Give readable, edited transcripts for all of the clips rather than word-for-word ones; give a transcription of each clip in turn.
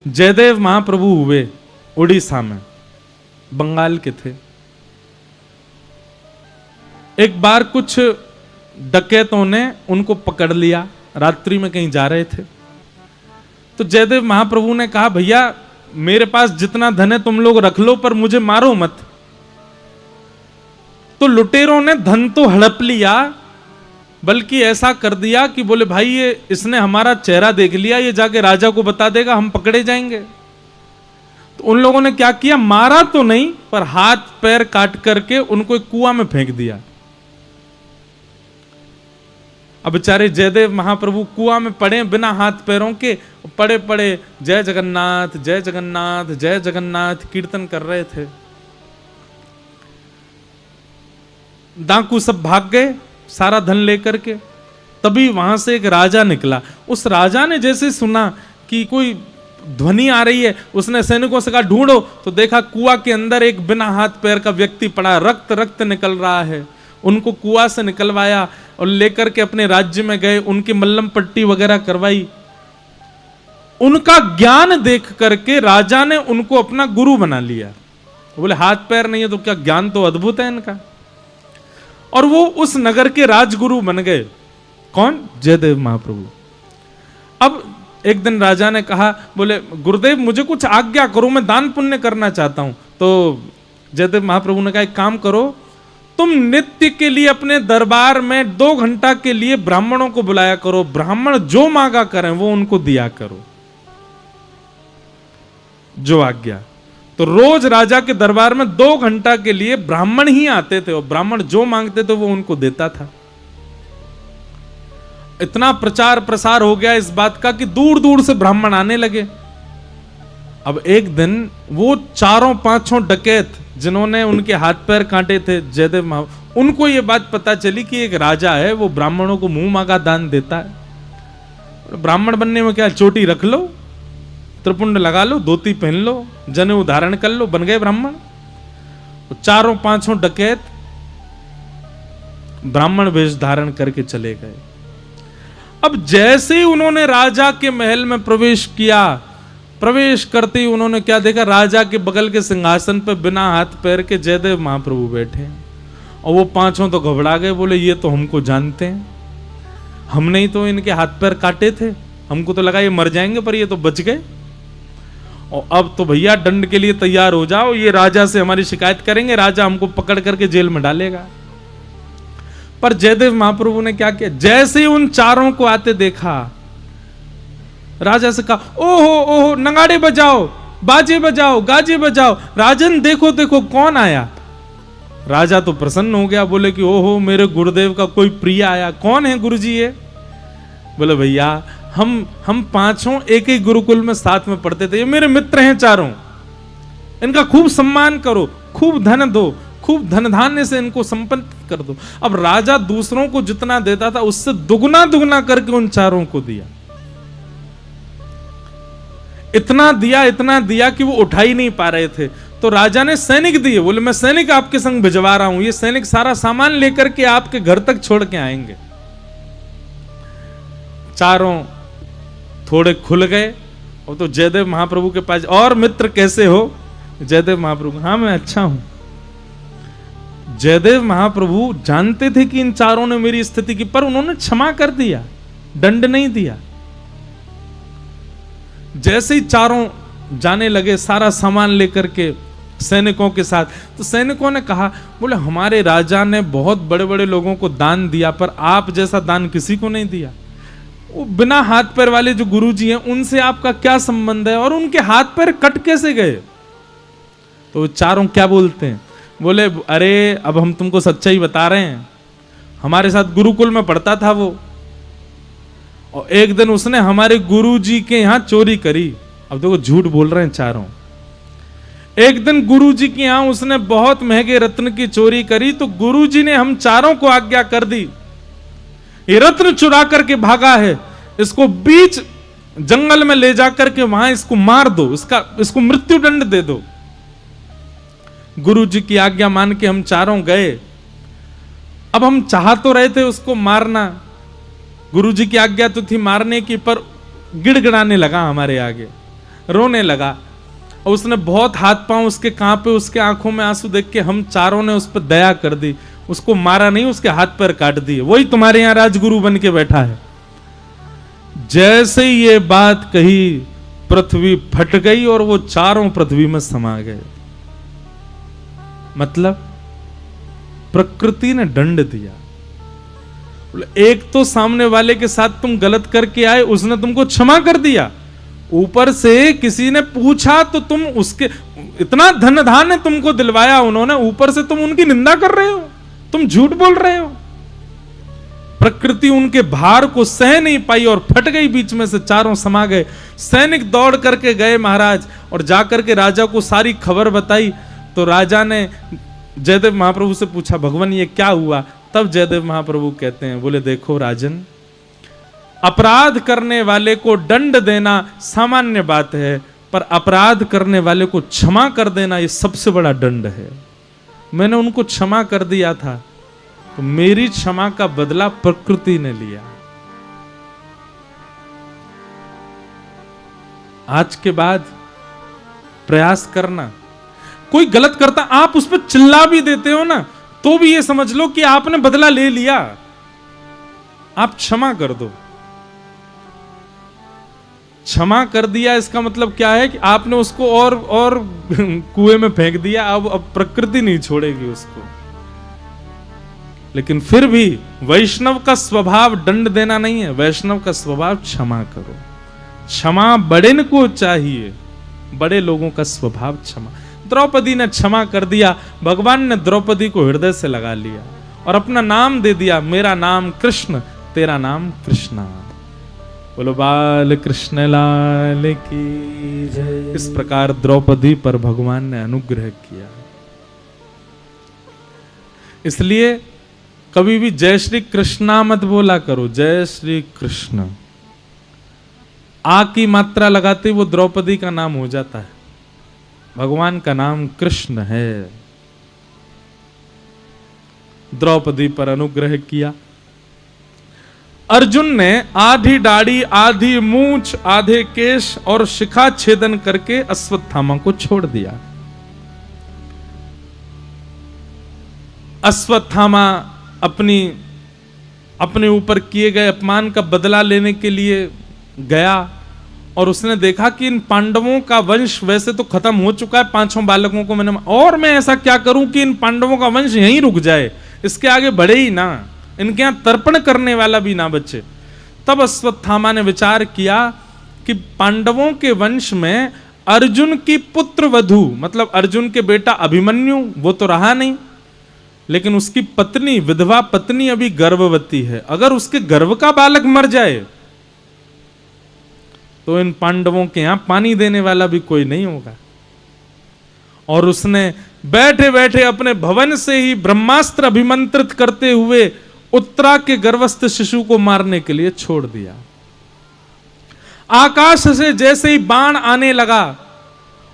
जयदेव महाप्रभु हुए उड़ीसा में, बंगाल के थे। एक बार कुछ डकैतों ने उनको पकड़ लिया, रात्रि में कहीं जा रहे थे। तो जयदेव महाप्रभु ने कहा, भैया मेरे पास जितना धन है तुम लोग रख लो, पर मुझे मारो मत। तो लुटेरों ने धन तो हड़प लिया, बल्कि ऐसा कर दिया कि बोले भाई ये इसने हमारा चेहरा देख लिया, ये जाके राजा को बता देगा, हम पकड़े जाएंगे। तो उन लोगों ने क्या किया, मारा तो नहीं पर हाथ पैर काट करके उनको एक कुआं में फेंक दिया। अब बेचारे जयदेव महाप्रभु कुआं में पड़े बिना हाथ पैरों के, पड़े पड़े जय जगन्नाथ जय जगन्नाथ जय जगन्नाथ कीर्तन कर रहे थे। डाकू सब भाग गए सारा धन लेकर के। तभी वहां से एक राजा निकला। उस राजा ने जैसे सुना कि कोई ध्वनि आ रही है, उसने सैनिकों से कहा ढूंढो। तो देखा कुआं के अंदर एक बिना हाथ पैर का व्यक्ति पड़ा, रक्त रक्त निकल रहा है। उनको कुआं से निकलवाया और लेकर के अपने राज्य में गए, उनकी मल्लम पट्टी वगैरह करवाई। उनका ज्ञान देख करके राजा ने उनको अपना गुरु बना लिया। बोले हाथ पैर नहीं है तो क्या, ज्ञान तो अद्भुत है इनका। और वो उस नगर के राजगुरु बन गए। कौन? जयदेव महाप्रभु। अब एक दिन राजा ने कहा, बोले गुरुदेव मुझे कुछ आज्ञा करो, मैं दान पुण्य करना चाहता हूं। तो जयदेव महाप्रभु ने कहा, एक काम करो, तुम नित्य के लिए अपने दरबार में 2 घंटा के लिए ब्राह्मणों को बुलाया करो, ब्राह्मण जो मांगा करें वो उनको दिया करो, जो आज्ञा। तो रोज राजा के दरबार में 2 घंटा के लिए ब्राह्मण ही आते थे और ब्राह्मण जो मांगते थे वो उनको देता था। इतना प्रचार प्रसार हो गया इस बात का कि दूर दूर से ब्राह्मण आने लगे। अब एक दिन वो 4-5 डकैत जिन्होंने उनके हाथ पैर काटे थे जयदेव महाप्रभु, उनको ये बात पता चली कि एक राजा है वो ब्राह्मणों को मुंह मांगा दान देता है। ब्राह्मण बनने में क्या, चोटी रख लो, त्रिपुंड लगा लो, धोती पहन लो, जनेऊ धारण कर लो, बन गए ब्राह्मण। 4-5 डकैत ब्राह्मण वेश धारण करके चले गए। अब जैसे ही उन्होंने राजा के महल में प्रवेश किया, प्रवेश करते ही उन्होंने क्या देखा, राजा के बगल के सिंहासन पर बिना हाथ पैर के जयदेव महाप्रभु बैठे। और वो 5 तो घबरा गए, बोले ये तो हमको जानते हैं, हमने ही तो इनके हाथ पैर काटे थे, हमको तो लगा ये मर जाएंगे पर ये तो बच गए। और अब तो भैया दंड के लिए तैयार हो जाओ, ये राजा से हमारी शिकायत करेंगे, राजा हमको पकड़ करके जेल में डालेगा। पर जयदेव महाप्रभु ने क्या किया, जैसे ही उन 4 को आते देखा, राजा से कहा, ओहो ओहो नगाड़े बजाओ, बाजे बजाओ, गाजे बजाओ, राजन देखो देखो कौन आया। राजा तो प्रसन्न हो गया, बोले कि ओहो मेरे गुरुदेव का कोई प्रिय आया। कौन है गुरुजी ये? बोले भैया हम 5 एक ही गुरुकुल में साथ में पढ़ते थे, ये मेरे मित्र हैं 4, इनका खूब सम्मान करो, खूब धन दो, खूब धन धान्य से इनको संपन्न कर दो। अब राजा दूसरों को जितना देता था उससे दुगना दुगना करके उन 4 को दिया। इतना दिया कि वो उठा ही नहीं पा रहे थे। तो राजा ने सैनिक दिए, बोले मैं सैनिक आपके संग भिजवा रहा हूं, ये सैनिक सारा सामान लेकर के आपके घर तक छोड़ के आएंगे। 4 थोड़े खुल गए। और तो जयदेव महाप्रभु के पास, और मित्र कैसे हो? जयदेव महाप्रभु, हाँ मैं अच्छा हूं। जयदेव महाप्रभु जानते थे कि इन 4 ने मेरी स्थिति की, पर उन्होंने क्षमा कर दिया, दंड नहीं दिया। जैसे ही 4 जाने लगे सारा सामान लेकर के सैनिकों के साथ, तो सैनिकों ने कहा, बोले हमारे राजा ने बहुत बड़े बड़े लोगों को दान दिया, पर आप जैसा दान किसी को नहीं दिया। वो बिना हाथ पैर वाले जो गुरुजी हैं उनसे आपका क्या संबंध है, और उनके हाथ पैर कट कैसे गए? तो 4 क्या बोलते हैं, बोले अरे अब हम तुमको सच्चाई बता रहे हैं, हमारे साथ गुरुकुल में पढ़ता था वो, और एक दिन उसने हमारे गुरुजी के यहां चोरी करी। अब देखो झूठ बोल रहे हैं 4। एक दिन गुरुजी के यहां उसने बहुत महंगे रत्न की चोरी करी, तो गुरुजी ने हम 4 को आज्ञा कर दी, ये रत्न चुरा करके भागा है, इसको बीच जंगल में ले जाकर के वहां इसको मार दो, इसको मृत्यु दंड दे दो। गुरुजी की आज्ञा मान के हम 4 गए। अब हम चाह तो रहे थे उसको मारना, गुरुजी की आज्ञा तो थी मारने की, पर गिड़गिड़ाने लगा हमारे आगे। रोने लगा और उसने बहुत हाथ पांव उसके कांपे, उसके आंखों में आंसू देख के हम चारों ने उस पर दया कर दी, उसको मारा नहीं, उसके हाथ पैर काट दिए। वही तुम्हारे यहां राजगुरु बन के बैठा है। जैसे ही ये बात कही पृथ्वी फट गई और वो चारों पृथ्वी में समा गए। मतलब प्रकृति ने दंड दिया। एक तो सामने वाले के साथ तुम गलत करके आए, उसने तुमको क्षमा कर दिया, ऊपर से किसी ने पूछा तो तुम उसके इतना धन धान्य तुमको दिलवाया उन्होंने, ऊपर से तुम उनकी निंदा कर रहे हो, तुम झूठ बोल रहे हो। प्रकृति उनके भार को सह नहीं पाई और फट गई, बीच में से चारों समा गए। सैनिक दौड़ करके गए महाराज और जाकर के राजा को सारी खबर बताई। तो राजा ने जयदेव महाप्रभु से पूछा, भगवान ये क्या हुआ? तब जयदेव महाप्रभु कहते हैं, बोले देखो राजन, अपराध करने वाले को दंड देना सामान्य बात है, पर अपराध करने वाले को क्षमा कर देना ये सबसे बड़ा दंड है। मैंने उनको क्षमा कर दिया था, तो मेरी क्षमा का बदला प्रकृति ने लिया। आज के बाद प्रयास करना, कोई गलत करता आप उस पर चिल्ला भी देते हो ना, तो भी ये समझ लो कि आपने बदला ले लिया, आप क्षमा कर दो। क्षमा कर दिया इसका मतलब क्या है कि आपने उसको और कुएं में फेंक दिया, अब प्रकृति नहीं छोड़ेगी उसको। लेकिन फिर भी वैष्णव का स्वभाव दंड देना नहीं है, वैष्णव का स्वभाव क्षमा करो। क्षमा बड़े को चाहिए, बड़े लोगों का स्वभाव क्षमा। द्रौपदी ने क्षमा कर दिया, भगवान ने द्रौपदी को हृदय से लगा लिया और अपना नाम दे दिया, मेरा नाम कृष्ण, तेरा नाम कृष्णा। बोलो बाल कृष्ण लाल की जय। इस प्रकार द्रौपदी पर भगवान ने अनुग्रह किया। इसलिए कभी भी जय श्री कृष्णा मत बोला करो, जय श्री कृष्ण। आ की मात्रा लगाते वो द्रौपदी का नाम हो जाता है, भगवान का नाम कृष्ण है। द्रौपदी पर अनुग्रह किया। अर्जुन ने आधी दाढ़ी, आधी मूंछ, आधे केश और शिखा छेदन करके अश्वत्थामा को छोड़ दिया। अश्वत्थामा अपने ऊपर किए गए अपमान का बदला लेने के लिए गया और उसने देखा कि इन पांडवों का वंश वैसे तो खत्म हो चुका है, पांचों बालकों को मैंने, और मैं ऐसा क्या करूं कि इन पांडवों का वंश यहीं रुक जाए, इसके आगे बढ़े ही ना, इनके यहां तर्पण करने वाला भी ना बचे। तब अश्वत्थामा ने विचार किया कि पांडवों के वंश में अर्जुन की पुत्र वधू, मतलब अर्जुन के बेटा अभिमन्यु वो तो रहा नहीं, लेकिन उसकी पत्नी, विधवा पत्नी अभी गर्भवती है। अगर उसके गर्भ का बालक मर जाए तो इन पांडवों के यहां पानी देने वाला भी कोई नहीं होगा। और उसने बैठे बैठे अपने भवन से ही ब्रह्मास्त्र अभिमंत्रित करते हुए उत्तरा के गर्भस्थ शिशु को मारने के लिए छोड़ दिया। आकाश से जैसे ही बाण आने लगा,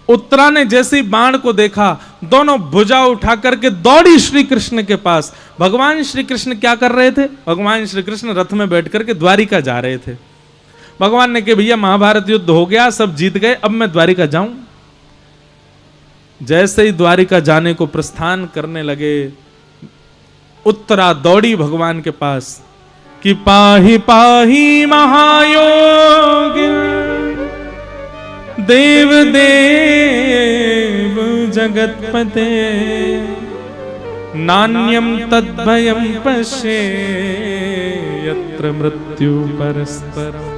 उत्तरा ने जैसे ही बाण को देखा, दोनों भुजा उठा करके दौड़ी श्री कृष्ण के पास। भगवान श्री कृष्ण क्या कर रहे थे? भगवान श्री कृष्ण रथ में बैठ करके द्वारिका जा रहे थे। भगवान ने कहा भैया महाभारत युद्ध हो गया, सब जीत गए, अब मैं द्वारिका जाऊं। जैसे ही द्वारिका जाने को प्रस्थान करने लगे, उत्तरा दौड़ी भगवान के पास कि पाहि पाहि महायोगी देव देव जगतपते नान्यम तद्भयं पश्ये यत्र मृत्यु परस्परम।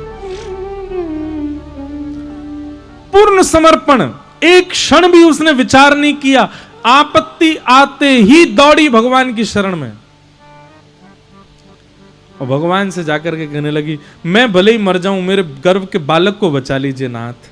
पूर्ण समर्पण, एक क्षण भी उसने विचार नहीं किया। आपत्ति आते ही दौड़ी भगवान की शरण में और भगवान से जाकर के कहने लगी, मैं भले ही मर जाऊं, मेरे गर्भ के बालक को बचा लीजिए नाथ।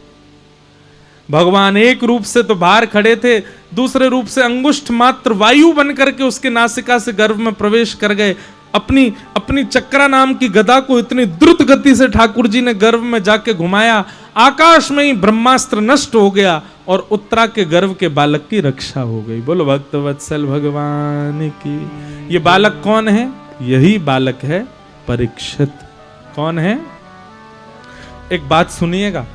भगवान एक रूप से तो बाहर खड़े थे, दूसरे रूप से अंगुष्ठ मात्र वायु बन करके उसके नासिका से गर्भ में प्रवेश कर गए। अपनी चक्रा नाम की गदा को इतनी द्रुत गति से ठाकुर जी ने गर्भ में जाके घुमाया, आकाश में ही ब्रह्मास्त्र नष्ट हो गया और उत्तरा के गर्भ के बालक की रक्षा हो गई। बोलो भक्त वत्सल भगवान की। ये बालक कौन है? यही बालक है परीक्षित। कौन है? एक बात सुनिएगा,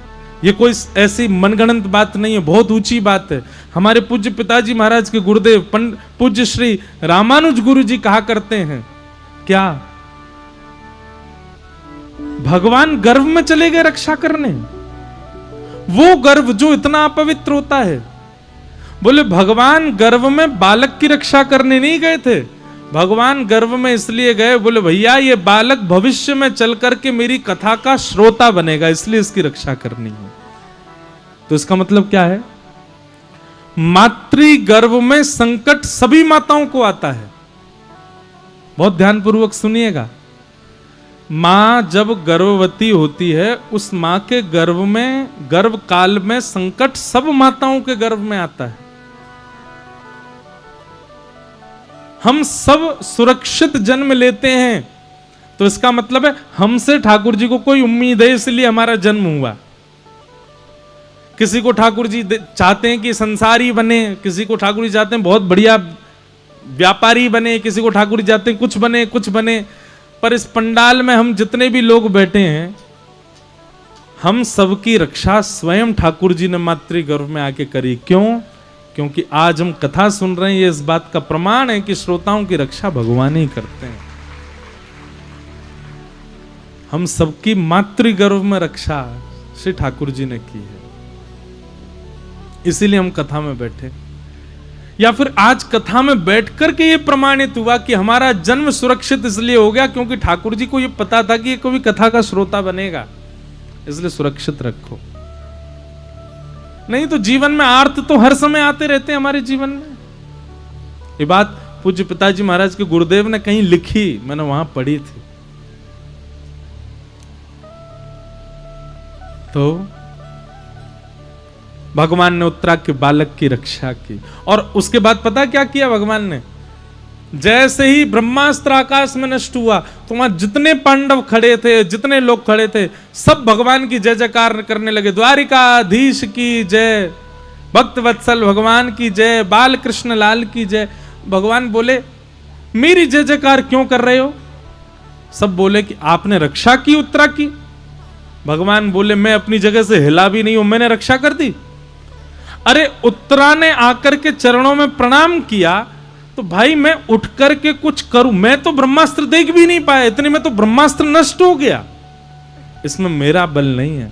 ये कोई ऐसी मनगढ़ंत बात नहीं है, बहुत ऊंची बात है। हमारे पूज्य पिताजी महाराज के गुरुदेव पूज्य श्री रामानुज गुरु जी कहा करते हैं, क्या भगवान गर्भ में चले गए रक्षा करने? वो गर्भ जो इतना अपवित्र होता है। बोले भगवान गर्भ में बालक की रक्षा करने नहीं गए थे, भगवान गर्भ में इसलिए गए, बोले भैया ये बालक भविष्य में चल करके मेरी कथा का श्रोता बनेगा, इसलिए इसकी रक्षा करनी है। तो इसका मतलब क्या है? मातृ गर्भ में संकट सभी माताओं को आता है। बहुत ध्यानपूर्वक सुनिएगा। मां जब गर्भवती होती है, उस मां के गर्भ में, गर्भ काल में संकट सब माताओं के गर्भ में आता है। हम सब सुरक्षित जन्म लेते हैं, तो इसका मतलब है हमसे ठाकुर जी को कोई उम्मीद है, इसलिए हमारा जन्म हुआ। किसी को ठाकुर जी चाहते हैं कि संसारी बने, किसी को ठाकुर जी चाहते हैं बहुत बढ़िया व्यापारी बने, किसी को ठाकुर जी चाहते हैं कुछ बने कुछ बने। पर इस पंडाल में हम जितने भी लोग बैठे हैं, हम सबकी रक्षा स्वयं ठाकुर जी ने मातृ गर्भ में आके करी। क्यों? क्योंकि आज हम कथा सुन रहे हैं, ये इस बात का प्रमाण है कि श्रोताओं की रक्षा भगवान ही करते हैं। हम सबकी मातृ गर्भ में रक्षा श्री ठाकुर जी ने की है, इसीलिए हम कथा में बैठे। या फिर आज कथा में बैठकर के ये प्रमाणित हुआ कि हमारा जन्म सुरक्षित इसलिए हो गया क्योंकि ठाकुर जी को ये पता था कि ये कभी कथा का श्रोता बनेगा, इसलिए सुरक्षित रखो। नहीं तो जीवन में आर्त तो हर समय आते रहते हैं हमारे जीवन में। ये बात पूज्य पिताजी महाराज के गुरुदेव ने कहीं लिखी, मैंने वहां पढ़ी थी। तो भगवान ने उत्तरा के बालक की रक्षा की, और उसके बाद पता क्या किया भगवान ने? जैसे ही ब्रह्मास्त्र आकाश में नष्ट हुआ, तो वहां जितने पांडव खड़े थे, जितने लोग खड़े थे, सब भगवान की जय जयकार करने लगे। द्वारिकाधीश की जय, भक्त वत्सल भगवान की जय, बाल कृष्ण लाल की जय। भगवान बोले मेरी जय जयकार क्यों कर रहे हो? सब बोले कि आपने रक्षा की उत्तरा की। भगवान बोले मैं अपनी जगह से हिला भी नहीं हूं, मैंने रक्षा कर दी। अरे उत्तरा ने आकर के चरणों में प्रणाम किया, तो भाई मैं उठ करके कुछ करूं? मैं तो ब्रह्मास्त्र देख भी नहीं पाया, इतने में तो ब्रह्मास्त्र नष्ट हो गया। इसमें मेरा बल नहीं है,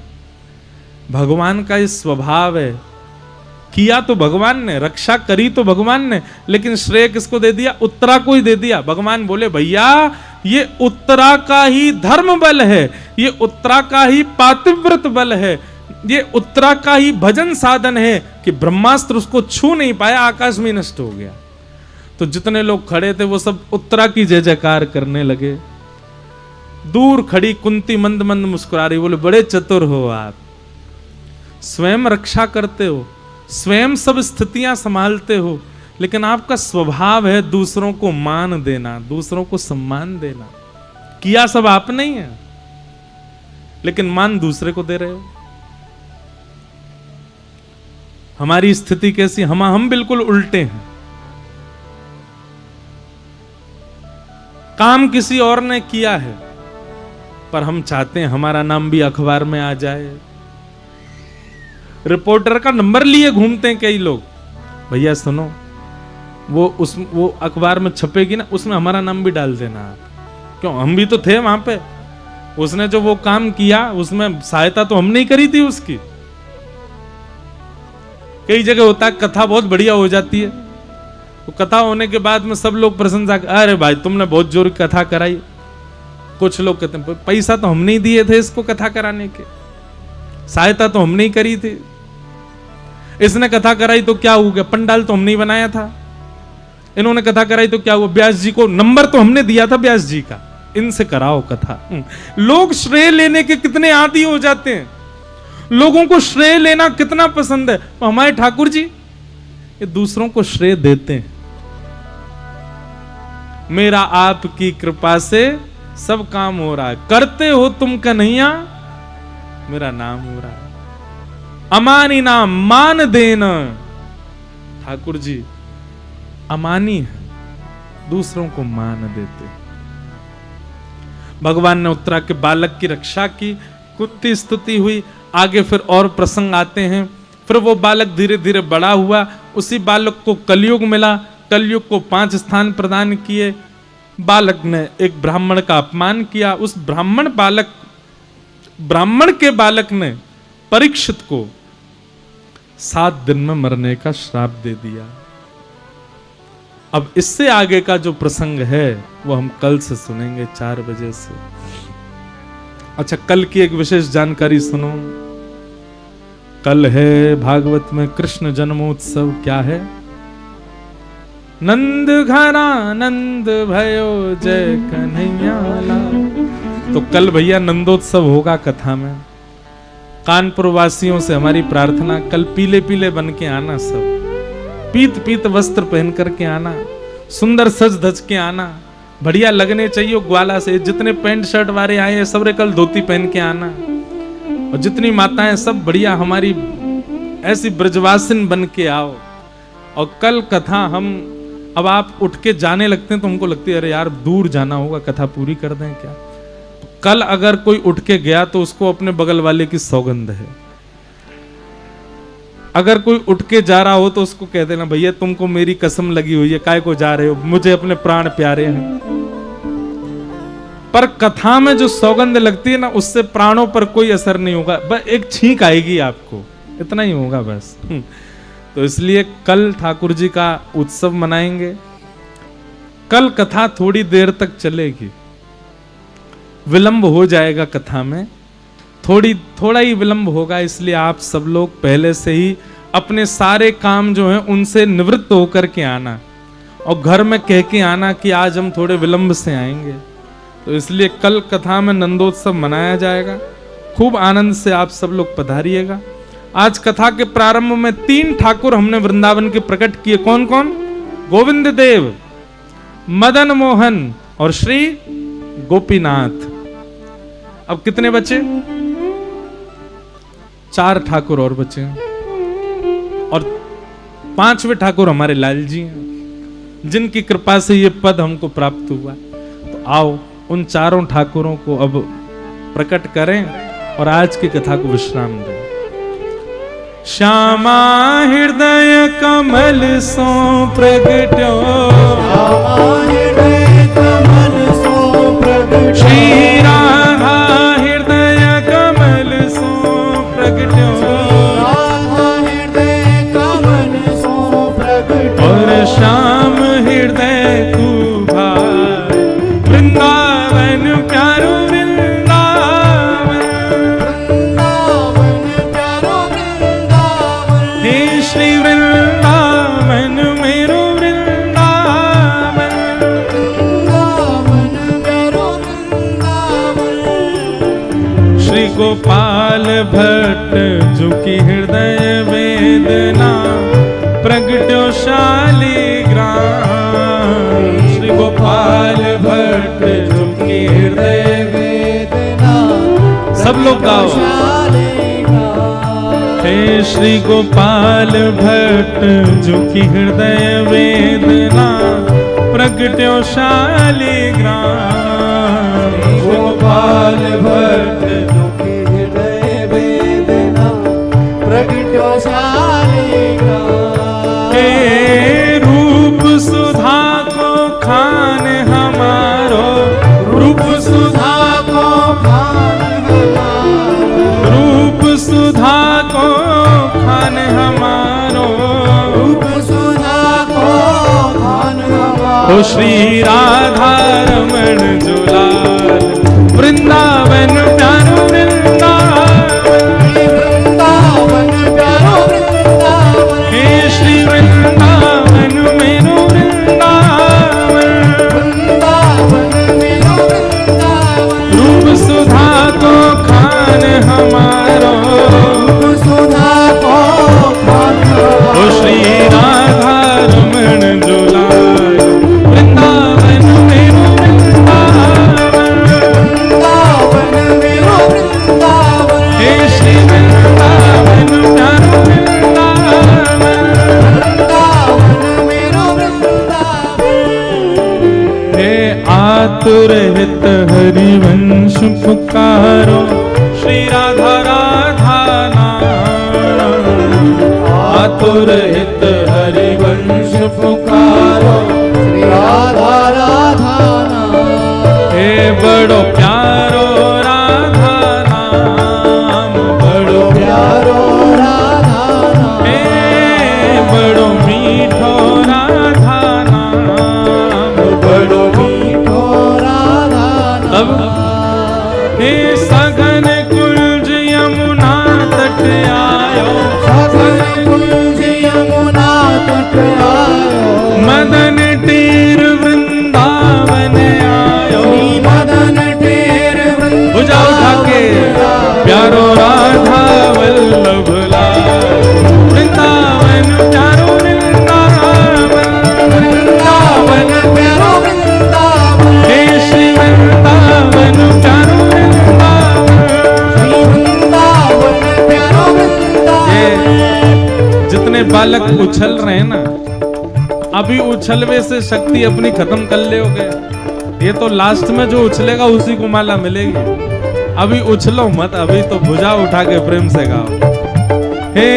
भगवान का इस स्वभाव है। किया तो भगवान ने, रक्षा करी तो भगवान ने, लेकिन श्रेय किसको दे दिया? उत्तरा को ही दे दिया। भगवान बोले भैया ये उत्तरा का ही धर्म बल है, ये उत्तरा का ही पातिव्रत बल है, ये उत्तरा का ही भजन साधन है कि ब्रह्मास्त्र उसको छू नहीं पाया, आकाश में नष्ट हो गया। तो जितने लोग खड़े थे वो सब उत्तरा की जय जयकार करने लगे। दूर खड़ी कुंती मंद मंद मुस्कुरा रही, बोले बड़े चतुर हो आप, स्वयं रक्षा करते हो, स्वयं सब स्थितियां संभालते हो, लेकिन आपका स्वभाव है दूसरों को मान देना, दूसरों को सम्मान देना। किया सब आप नहीं है, लेकिन मान दूसरे को दे रहे हो। हमारी स्थिति कैसी? हम बिल्कुल उल्टे हैं। काम किसी और ने किया है, पर हम चाहते हैं हमारा नाम भी अखबार में आ जाए। रिपोर्टर का नंबर लिए घूमते हैं कई लोग। भैया सुनो, वो अखबार में छपेगी ना, उसमें हमारा नाम भी डाल देना आप। क्यों? हम भी तो थे वहां पे। उसने जो वो काम किया, उसमें सहायता तो हमने ही करी थी उसकी। कई जगह होता है कथा बहुत बढ़िया हो जाती है, तो कथा होने के बाद में सब लोग प्रशंसा, अरे भाई तुमने बहुत जोर की कथा कराई। कुछ लोग कहते हैं पैसा तो हमने ही दिए थे इसको कथा कराने के, सहायता तो हमने ही करी थी, इसने कथा कराई तो क्या हो गया, पंडाल तो हमने ही बनाया था, इन्होंने कथा कराई तो क्या हुआ, व्यास जी को नंबर तो हमने दिया था व्यास जी का, इनसे कराओ कथा। लोग श्रेय लेने के कितने आदी हो जाते हैं, लोगों को श्रेय लेना कितना पसंद है। तो हमारे ठाकुर जी ये दूसरों को श्रेय देते हैं। मेरा आपकी कृपा से सब काम हो रहा है, करते हो तुम कन्हैया मेरा नाम हो रहा है। अमानी नाम मान देना, ठाकुर जी अमानी है, दूसरों को मान देते। भगवान ने उत्तरा के बालक की रक्षा की, कुंती स्तुति हुई। आगे फिर और प्रसंग आते हैं। फिर वो बालक धीरे धीरे बड़ा हुआ, उसी बालक को कलयुग मिला, कलयुग को 5 स्थान प्रदान किए। बालक ने एक ब्राह्मण का अपमान किया, उस ब्राह्मण के बालक ने परीक्षित को 7 दिन में मरने का श्राप दे दिया। अब इससे आगे का जो प्रसंग है वो हम कल से सुनेंगे 4 बजे से। अच्छा, कल की एक विशेष जानकारी सुनो। कल है भागवत में कृष्ण जन्मोत्सव। क्या है? नंद घरा नंद भयो जय कन्हैया लाल। तो कल भैया नंदोत्सव होगा कथा में। कानपुर वासियों से हमारी प्रार्थना, कल पीले पीले बन के आना, सब पीत पीत वस्त्र पहन करके आना, सुंदर सज धज के आना, बढ़िया लगने चाहिए। ग्वाला से जितने पैंट शर्ट वाले आए हैं सब कल धोती पहन के आना, और जितनी माताएं सब बढ़िया हमारी ऐसी ब्रजवासिन बन के आओ। और कल कथा हम, अब आप उठ के जाने लगते हैं तो हमको लगती है अरे यार दूर जाना होगा, कथा पूरी कर दें क्या। कल अगर कोई उठ के गया तो उसको अपने बगल वाले की सौगंध है। अगर कोई उठ के जा रहा हो तो उसको कह देना भैया तुमको मेरी कसम लगी हुई है, काय को जा रहे हो, मुझे अपने प्राण प्यारे हैं। पर कथा में जो सौगंध लगती है ना, उससे प्राणों पर कोई असर नहीं होगा, बस एक छींक आएगी आपको, इतना ही होगा बस। तो इसलिए कल ठाकुर जी का उत्सव मनाएंगे। कल कथा थोड़ी देर तक चलेगी, विलंब हो जाएगा कथा में, थोड़ा ही विलंब होगा। इसलिए आप सब लोग पहले से ही अपने सारे काम जो हैं उनसे निवृत्त होकर के आना, और घर में कह के आना कि आज हम थोड़े विलंब से आएंगे। तो इसलिए कल कथा में नंदोत्सव मनाया जाएगा। खूब आनंद से आप सब लोग पधारिएगा। आज कथा के प्रारंभ में 3 ठाकुर हमने वृंदावन के प्रकट किए। कौन कौन? गोविंद देव, मदन मोहन और श्री गोपीनाथ। अब कितने बचे? 4 ठाकुर और बचे, और 5वें ठाकुर हमारे लाल जी हैं, जिनकी कृपा से ये पद हमको प्राप्त हुआ। तो आओ उन 4 ठाकुरों को अब प्रकट करें और आज की कथा को विश्राम दें। श्यामा हृदय कमल सो प्रगट्यो, श्री राधा हृदय कमल सो प्रगट्यो, और श्याम हृदय कुभार, वृंदावन प्यारो श्री वृंदावन मेरो वृंदावन, श्री गोपाल भट्ट जो की हृदय वेदना प्रगट्यो शालिग्राम, श्री गोपाल भट्ट जो की हृदय वेदना। सब लोग गाओ। हे श्री गोपाल भट्ट जो की हृदय वेदना प्रगट्यो शालिग्राम, गोपाल भट्ट जो की हृदय वेदना प्रगट्यो शालिग्राम। हे रूप सुधा को खान हमारो, रूप सुधा को खान हमारो, रूप सुधा को खान हमारो, रूप सुधा को खान हमारो। ओ श्री राधा रमण जुलाल, वृंदावन प्यारो वृंदावन, वृंदावन प्यारो वृंदावन। हे श्री वृंदावन मेरो वृंदावन, वृंदावन मेरो वृंदावन। रूप सुधा को खान हमारो, ओ श्री राधा रमण जुलाल, वृंदावन मेरो वृंदावन, वृंदावन मेरो वृंदावन। हे श्री वृंदावन प्यारो वृंदावन, वृंदावन मेरो वृंदावन। हे आतुर हित हरिवंश पुकारो, श्री राधा राधा पुकारो श्री राधा राधा नाम। हे बड़ो प्यारो राधा नाम, बड़ो प्यारो राधा नाम। हे बड़ो मीठो राधा नाम, बड़ो मीठो राधा नाम। हे सघन कुंज यमुना तट आयो, सघन कुंज यमुना तट आयो। मदन टेर वृंदावन आयो। श्री मदन टेर भुजा उठा के प्यारो राधा वल्लभ लाल, वृंदावन प्यारो वृंदावन, वृंदावन प्यारो वृंदावन। हे श्री वृंदावन प्यारो वृंदावन। श्री वृंदावन प्यारो वृंदावन। जितने बालक उछल रहे हैं ना, अभी उछलवे से शक्ति अपनी खत्म कर लेोगे। ये तो लास्ट में जो उछलेगा उसी को माला मिलेगी। अभी उछलो मत, अभी तो भुजा उठा के प्रेम से गाओ। हे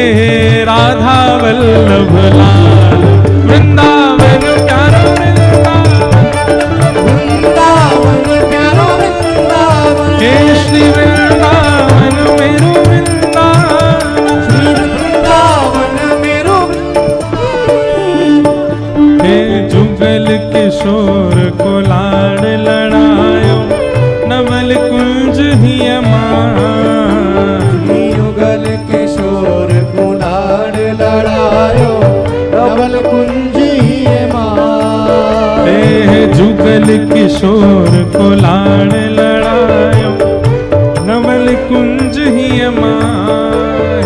राधा वल्लभ लाल, वृंदावन प्यारो वृंदावन, वृंदावन प्यारो वृंदावन। हे श्री वृंदावन मेरो वृंदावन, श्री वृंदावन मेरो हे जुगल किशोर को लाड़ लड़ायो, नवल कुंज ही अमान। युगल किशोर को लाड़ लड़ायो, नवल कुंज ही मां। हे जुगल किशोर को लाड़ लड़ायो, नवल कुंज ही अमान।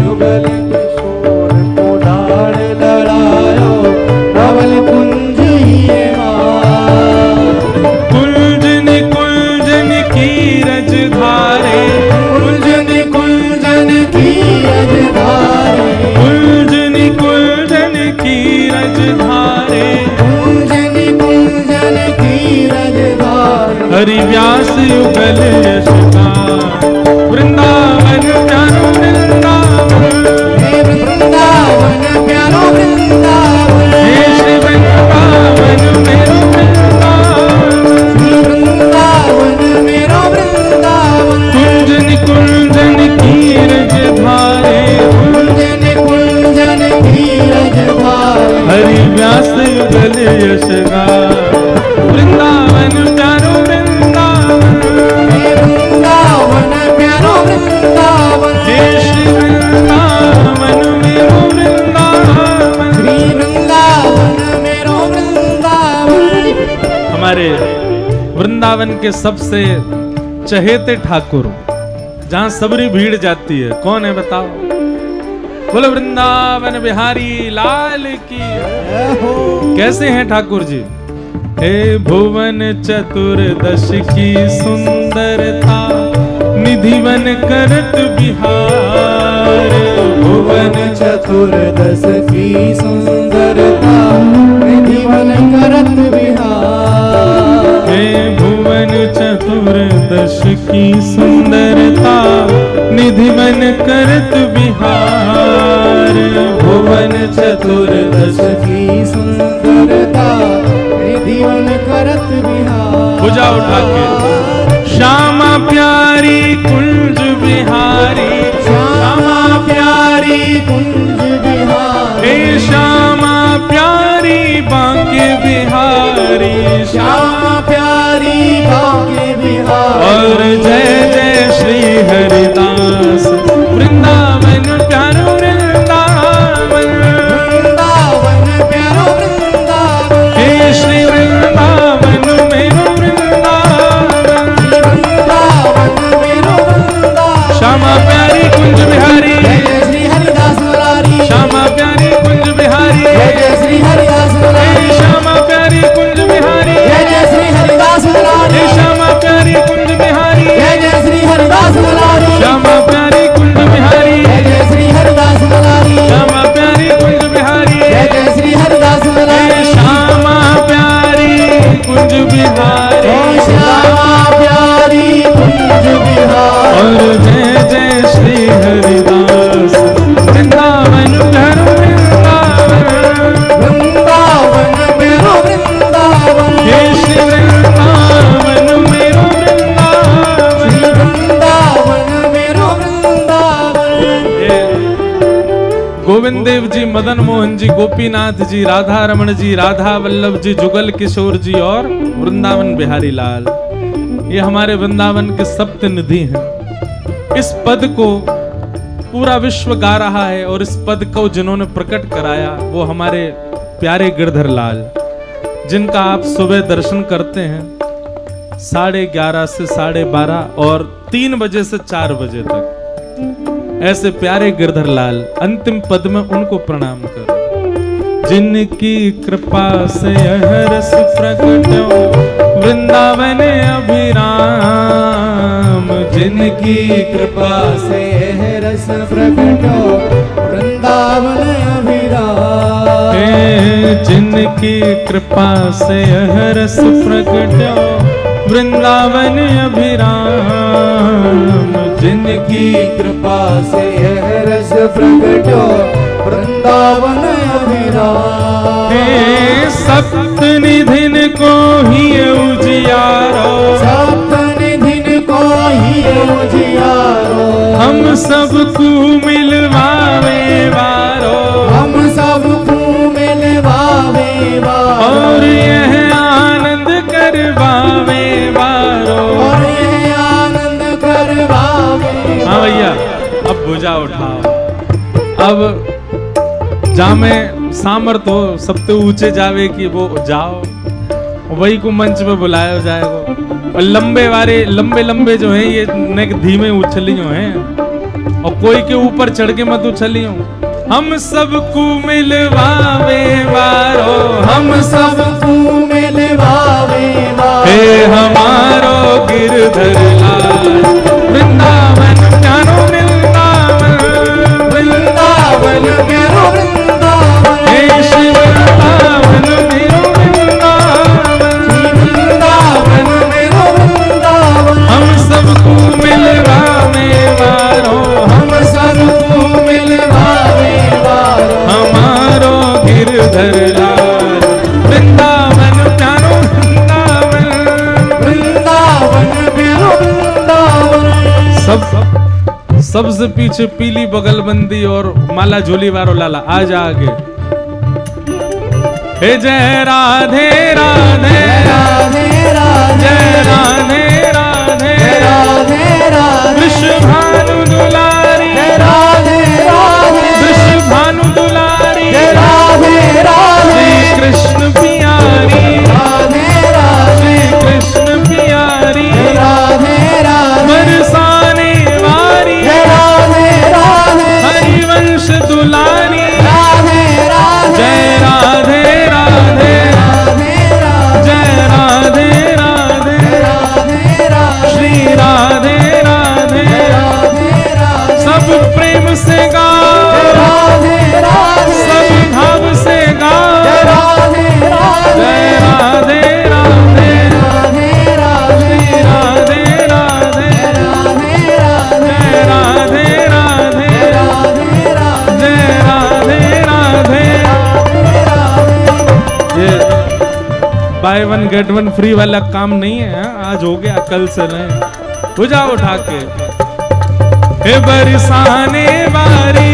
युगल किशोर को लाड़ लड़ायो, नवल कुंज ही मां। कुंजन कुंजन की रजधारे, कुंजन कुंजन की रजधारे। कुंजन कुंजन की रजधारे, कुंजन कुंजन की रजधारे। हरि व्यास युगल यश गान, वृंदावन प्यारो वृंदावन। हे वृंदावन प्यारो वृंदावन। हे श्री वृंदावन मेरो वृंदावन, श्री वृंदावन मेरो वृंदावन। कुंजन कुंजन की रजधारे, कुंजन कुंजन की रजधारे। हरि व्यास युगल यश गान, वृंदावन प्यारो वृंदावन। हे वृंदावन प्यारो वृंदावन। हे श्री वृंदावन मेरो वृंदावन। श्री वृंदावन मेरो वृंदावन। हमारे वृंदावन के सबसे चहेते ठाकुर, जहां सबरी भीड़ जाती है, कौन है बताओ? बोलो वृंदावन बिहारी लाल की। कैसे हैं ठाकुर जी? हे भुवन चतुर्दश की सुंदरता, निधिवन करत बिहार। भुवन चतुर्दश की सुंदरता, निधिवन करत बिहार। हे भुवन चतुर्दश की सुंदरता, निधिवन करत बिहार। भुवन चतुर्दश की सुंदरता, निधिवन करत बिहार। भुजा उठा के श्यामा प्यारी कुंज बिहारी, श्यामा प्यारी कुंज बिहारी। हे श्यामा प्यारी बांके बिहारी। श्यामा प्यारी बांके बिहारी। और जय जय श्री हरिदास, वृंदावन प्यारो वृंदावन। वृंदावन प्यारो वृंदावन। हे श्री वृंदावन मेरो वृंदावन। वृंदावन मेरो गोविंद देव जी, मदन मोहन जी, गोपीनाथ जी, राधा रमण जी, राधा वल्लभ जी, जुगल किशोर जी और वृंदावन बिहारी लाल, ये हमारे वृंदावन के सप्त निधि हैं। इस पद को पूरा विश्व गा रहा है और इस पद को जिन्होंने प्रकट कराया वो हमारे प्यारे गिरधर लाल, जिनका आप सुबह दर्शन करते हैं 11:30 से 12:30 और 3 बजे से 4 बजे तक। ऐसे प्यारे गिरधर लाल, अंतिम पद में उनको प्रणाम करो। जिनकी कृपा से यह रस प्रकट वृंदावन अभिराम, जिनकी कृपा से है रस प्रकट वृंदावन अभिराम, जिनकी कृपा से यह रस प्रकट वृंदावन अभिराम, जिनकी कृपा से है रस प्रकट वृंदावन अभिराम। सप्त निधिन को ही उजियारो, सप्त निधिन को ही उजियारो, हम सबको मिलवावे वारो, हम सबको मिलवावे वारो, और यह आनंद करवावे वारो, और ये आनंद करवावे। हाँ भैया, अब भुजा उठाओ। अब जामे सामर्थ हो सबसे ऊंचे जावे कि वो जाओ, वही को मंच पे बुलाया जाएगा। और लंबे लंबे जो हैं ये नेक धीमे उछलियों हैं, और कोई के ऊपर चढ़ के मत उछलियों। हम सबको मिलवावे वारो, हम सबको मिलवावे वारो, हे हमारो गिरधर लाल, वृंदावन जानो वृंदावन, वृंदावन मेरो वृंदावन, हे शिव वृंदावन मेरो वृंदावन, वृंदावन मेरो वृंदावन। हम सबको मिलवावे वारो, हम सबको मिलवावे वारो, हमारो गिरधर लाल, वृंदावन जानो वृंदावन, वृंदावन मेरो वृंदावन। सबसे पीछे पीली बगलबंदी और माला झोली वारो लाला, आज आगे। हे जय राधे राधे राधे राधे जय राधे राधे राधे राधे, विश्व भानु दुलारी, राधे राधे विश्व भानु दुलारी, राधे राधे, श्री कृष्ण पियारी, राधे राधे, श्री कृष्ण पियारी, राधे राधे, बरसाने वारी, राधे राधे, हरिवंश दुलारी, राधे राधे, जय राधे राधे राधे जय राधे राधे, राधे राधे, श्री राधे राधे, राधे राधे, सब प्रेम से गाओ, राधे राधे, सब भाव से गाओ, राधे राधे, जय राधे राधे, राधे राधे, राधे राधे, राधे राधे, जय राधे राधे, राधे जय राधे राधे। ये by one get one free वाला काम नहीं है, आज हो गया, कल से नहीं। बुझा उठा के हे बरसाने वारी,